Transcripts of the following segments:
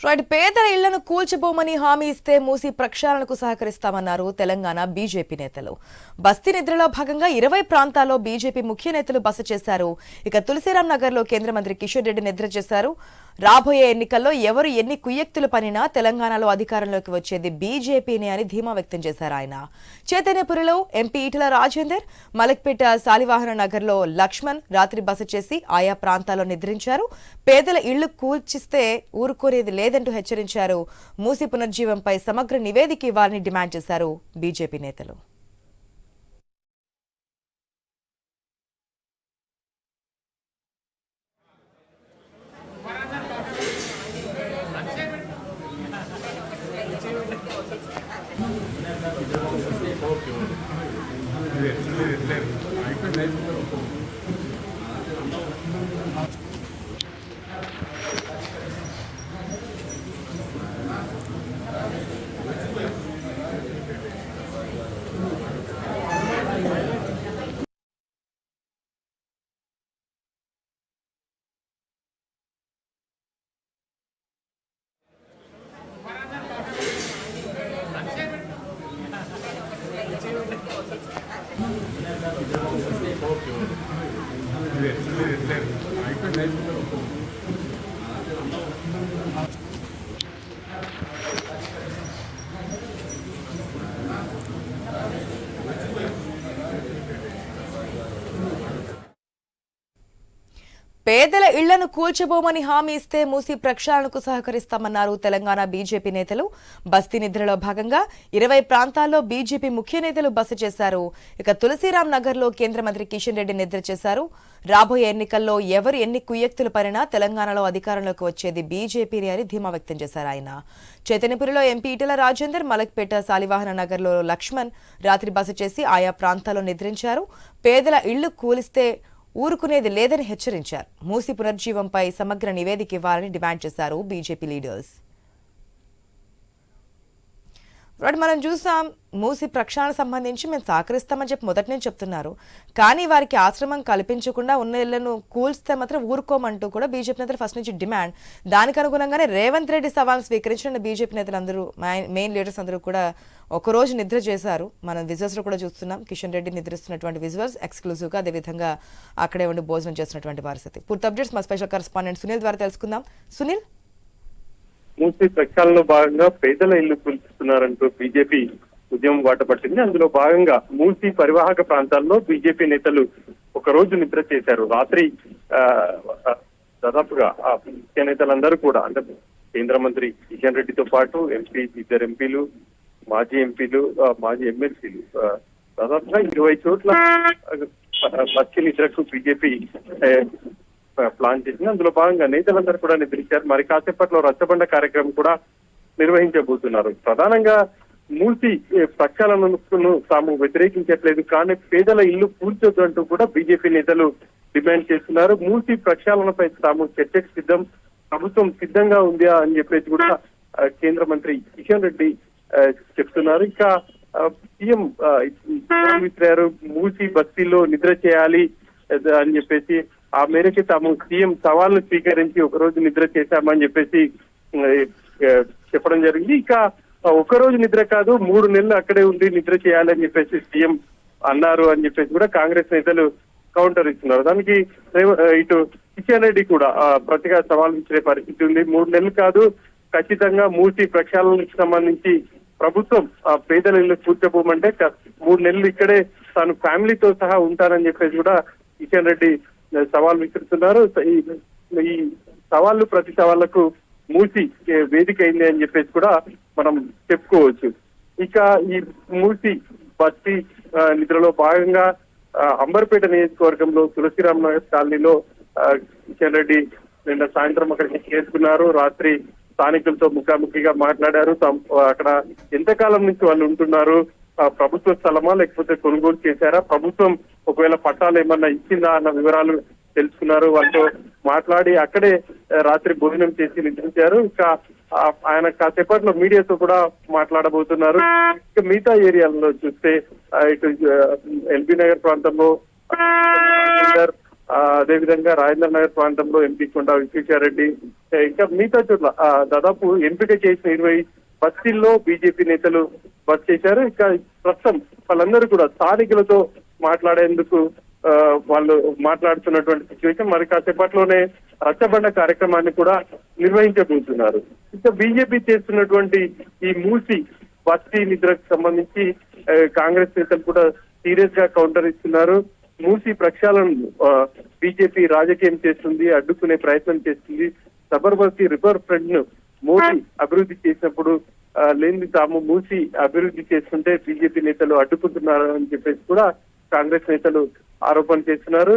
Right పేదల ఇళ్లను కూల్చిపోమని హామీ ఇస్తే మూసి ప్రక్షాళనకు సహకరిస్తామన్నారు తెలంగాణ బీజేపీ నేతలు. బస్తీ నిద్రలో భాగంగా 20 ప్రాంతాల్లో బీజేపీ ముఖ్య నేతలు బస చేశారు. ఇక తులసిరాం నగర్ లో కేంద్ర మంత్రి కిషన్ రెడ్డి నిద్ర చేశారు. రాబోయే ఎన్నికల్లో ఎవరు ఎన్ని కుయ్యక్తులు పనినా తెలంగాణలో అధికారంలోకి వచ్చేది బీజేపీనే అని ధీమా వ్యక్తం చేశారు ఆయన. చైతన్యపురిలో ఎంపీ ఈటల రాజేందర్, మలక్పేట శాలివాహన నగర్ లో లక్ష్మణ్ రాత్రి బస చేసి ఆయా ప్రాంతాల్లో నిద్రించారు. పేదల ఇళ్లు కూల్చిస్తే ఊరుకోనేది లేదంటూ హెచ్చరించారు. మూసి పునర్జీవంపై సమగ్ర నివేదిక ఇవ్వాలని డిమాండ్ చేశారు బీజేపీ నేతలు. పేదల ఇళ్లను కూల్చబోమని హామీ ఇస్తే మూసి ప్రక్షాళనకు సహకరిస్తామన్నారు తెలంగాణ బీజేపీ నేతలు. బస్తీ నిద్రలో భాగంగా 20 ప్రాంతాల్లో బీజేపీ ముఖ్య నేతలు బస చేశారు. ఇక తులసిరాం నగర్ లో కేంద్ర మంత్రి కిషన్ రెడ్డి నిద్ర చేశారు. రాబోయే ఎన్నికల్లో ఎవరు ఎన్ని కుయ్యక్తులు పనినా తెలంగాణలో అధికారంలోకి వచ్చేది బీజేపీని అని ధీమా వ్యక్తం చేశారు ఆయన. చైతన్యపురిలో ఎంపీ ఈటల రాజేందర్, మలక్పేట శాలివాహన నగర్ లో లక్ష్మణ్ రాత్రి బస చేసి ఆయా ప్రాంతాల్లో నిద్రించారు. పేదల ఇళ్లు కూలిస్తే ఊరుకునేది లేదని హెచ్చరించారు. మూసి పునర్జీవంపై సమగ్ర నివేదిక ఇవ్వాలని డిమాండ్ చేశారు బీజేపీ లీడర్స్. మనం చూసాం, మూసి ప్రక్షాళన సంబంధించి మేము సహకరిస్తామని చెప్పి మొదటి నుంచి చెప్తున్నారు. కానీ వారికి ఆశ్రమం కల్పించకుండా ఉన్న ఇళ్లను కూల్స్తే మాత్రం ఊరుకోమంటూ కూడా బీజేపీ నేతలు ఫస్ట్ నుంచి డిమాండ్. దానికి అనుగుణంగానే రేవంత్ రెడ్డి సవాల్ స్వీకరించిన బీజేపీ నేతలందరూ, మెయిన్ లీడర్స్ అందరూ కూడా ఒకరోజు నిద్ర చేశారు. మనం విజువల్స్ లో కూడా చూస్తున్నాం కిషన్ రెడ్డి నిద్రిస్తున్నటువంటి విజువల్స్ ఎక్స్క్లూజివ్ గా. అదేవిధంగా అక్కడే ఉండి భోజనం చేస్తున్నటువంటి పరిస్థితి. పూర్తి అప్డేట్స్ మా స్పెషల్ కరెస్పాండెంట్ సునీల్ ద్వారా తెలుసుకుందాం. సునీల్, మూసి ప్రక్షాళనలో భాగంగా పేదల ఇల్లు కూల్చుతున్నారంటూ బీజేపీ ఉద్యమం బాటపట్టింది. అందులో భాగంగా మూసి పరివాహక ప్రాంతాల్లో బీజేపీ నేతలు ఒక రోజు నిద్ర చేశారు. రాత్రి దాదాపుగా ముఖ్య నేతలందరూ కూడా, అంటే కేంద్ర మంత్రి కిషన్ రెడ్డితో పాటు ఇద్దరు ఎంపీలు, మాజీ ఎంపీలు, మాజీ ఎమ్మెల్సీలు, దాదాపుగా 20 చోట్ల పచ్చి నిద్రకు బీజేపీ ప్లాన్ చేసింది. అందులో భాగంగా నేతలందరూ కూడా నిద్రించారు. మరి కాసేపట్లో రచ్చబండ కార్యక్రమం కూడా నిర్వహించబోతున్నారు. ప్రధానంగా మూసి ప్రక్షాళనను తాము వ్యతిరేకించట్లేదు, కానీ పేదల ఇల్లు కూల్చొద్దు అంటూ కూడా బీజేపీ నేతలు డిమాండ్ చేస్తున్నారు. మూసి ప్రక్షాళనపై తాము చర్చకు సిద్ధం, ప్రభుత్వం సిద్ధంగా ఉందా అని చెప్పేసి కూడా కేంద్ర మంత్రి కిషన్ రెడ్డి చెప్తున్నారు. ఇంకా సీఎం విసిరారు, మూసి బస్తీల్లో నిద్ర చేయాలి అని చెప్పేసి ఆ మేరకు తాము సీఎం సవాల్ను స్వీకరించి ఒకరోజు నిద్ర చేశామని చెప్పేసి చెప్పడం జరిగింది. ఇక ఒకరోజు నిద్ర కాదు, 3 నెలలు అక్కడే ఉండి నిద్ర చేయాలని చెప్పేసి సీఎం అన్నారు అని చెప్పేసి కూడా కాంగ్రెస్ నేతలు కౌంటర్ ఇస్తున్నారు. దానికి ఇటు కిషన్ రెడ్డి కూడా ప్రతిగా సవాల్ ఇచ్చే పరిస్థితి ఉంది. 3 నెలలు కాదు, ఖచ్చితంగా మూసి ప్రక్షాళనకు సంబంధించి ప్రభుత్వం పేదల ఇల్లు కూర్చోబోమంటే 3 నెలలు ఇక్కడే తాను ఫ్యామిలీతో సహా ఉంటానని చెప్పేసి కూడా కిషన్ రెడ్డి సవాల్ విసురుతున్నారు. ఈ సవాళ్లు ప్రతి సవాళ్లకు మూసి వేదిక అయింది అని చెప్పేసి కూడా మనం చెప్పుకోవచ్చు. ఇక ఈ మూసి బస్తీ నిద్రలో భాగంగా అంబర్పేట నియోజకవర్గంలో తులసిరాం నగర్ కాలనీలో కిషన్ రెడ్డి నిన్న సాయంత్రం అక్కడికి చేరుకున్నారు. రాత్రి స్థానికులతో ముఖాముఖిగా మాట్లాడారు. అక్కడ ఎంతకాలం నుంచి వాళ్ళు ఉంటున్నారు, ప్రభుత్వ స్థలమా లేకపోతే కొనుగోలు చేశారా, ప్రభుత్వం ఒకవేళ పట్టాలు ఏమన్నా ఇచ్చిందా అన్న వివరాలు తెలుసుకున్నారు. వాళ్ళతో మాట్లాడి అక్కడే రాత్రి భోజనం చేసి నిద్రించారు. ఇంకా ఆయన కాసేపట్లో మీడియాతో కూడా మాట్లాడబోతున్నారు. ఇక మిగతా ఏరియాలలో చూస్తే ఇటు ఎల్బీ నగర్ ప్రాంతంలో అదేవిధంగా రాజేంద్ర నగర్ ప్రాంతంలో ఎంపీ కొండా విశ్వేశ్వరరెడ్డి, ఇంకా మిగతా చోట్ల దాదాపు ఎంపిక చేసిన 20 బస్తీల్లో బీజేపీ నేతలు బస్ చేశారు. ఇక ప్రస్తుతం వాళ్ళందరూ కూడా స్థానికులతో మాట్లాడేందుకు వాళ్ళు మాట్లాడుతున్నటువంటి సిచ్యువేషన్. మరి కాసేపట్లోనే రచ్చబండ కార్యక్రమాన్ని కూడా నిర్వహించబోతున్నారు. ఇక బీజేపీ చేస్తున్నటువంటి ఈ మూసి బస్తీ నిద్రకు సంబంధించి కాంగ్రెస్ నేతలు కూడా సీరియస్ గా కౌంటర్ ఇస్తున్నారు. మూసి ప్రక్షాళనను బీజేపీ రాజకీయం చేస్తుంది, అడ్డుకునే ప్రయత్నం చేస్తుంది. సబర్మతి రివర్ ఫ్రంట్ ను మోడీ అభివృద్ధి చేసినప్పుడు లేని తాము మూసి అభివృద్ధి చేస్తుంటే బీజేపీ నేతలు అడ్డుకుంటున్నారు అని చెప్పేసి కూడా కాంగ్రెస్ నేతలు ఆరోపణ చేస్తున్నారు.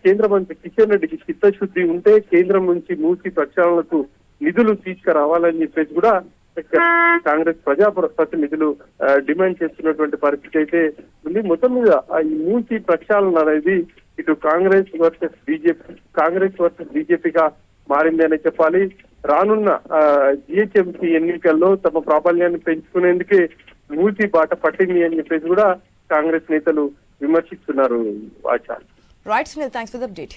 కేంద్ర మంత్రి కిషన్ రెడ్డికి చిత్తశుద్ధి ఉంటే కేంద్రం నుంచి మూసి ప్రక్షాళనకు నిధులు తీసుకురావాలని చెప్పేసి కూడా కాంగ్రెస్ ప్రజాప్రతినిధులు డిమాండ్ చేస్తున్నటువంటి పరిస్థితి అయితే ఉంది. మొత్తం మీద ఈ మూసి ప్రక్షాళన అనేది ఇటు కాంగ్రెస్ వర్సెస్ బీజేపీగా మారింది అని చెప్పాలి. రానున్న జిహెచ్ఎంసీ ఎన్నికల్లో తమ ప్రాబల్యాన్ని పెంచుకునేందుకే మూసి బాట పట్టింది అని చెప్పేసి కూడా కాంగ్రెస్ నేతలు విమర్శిస్తున్నారు. Acharya right Sunil, thanks for the update.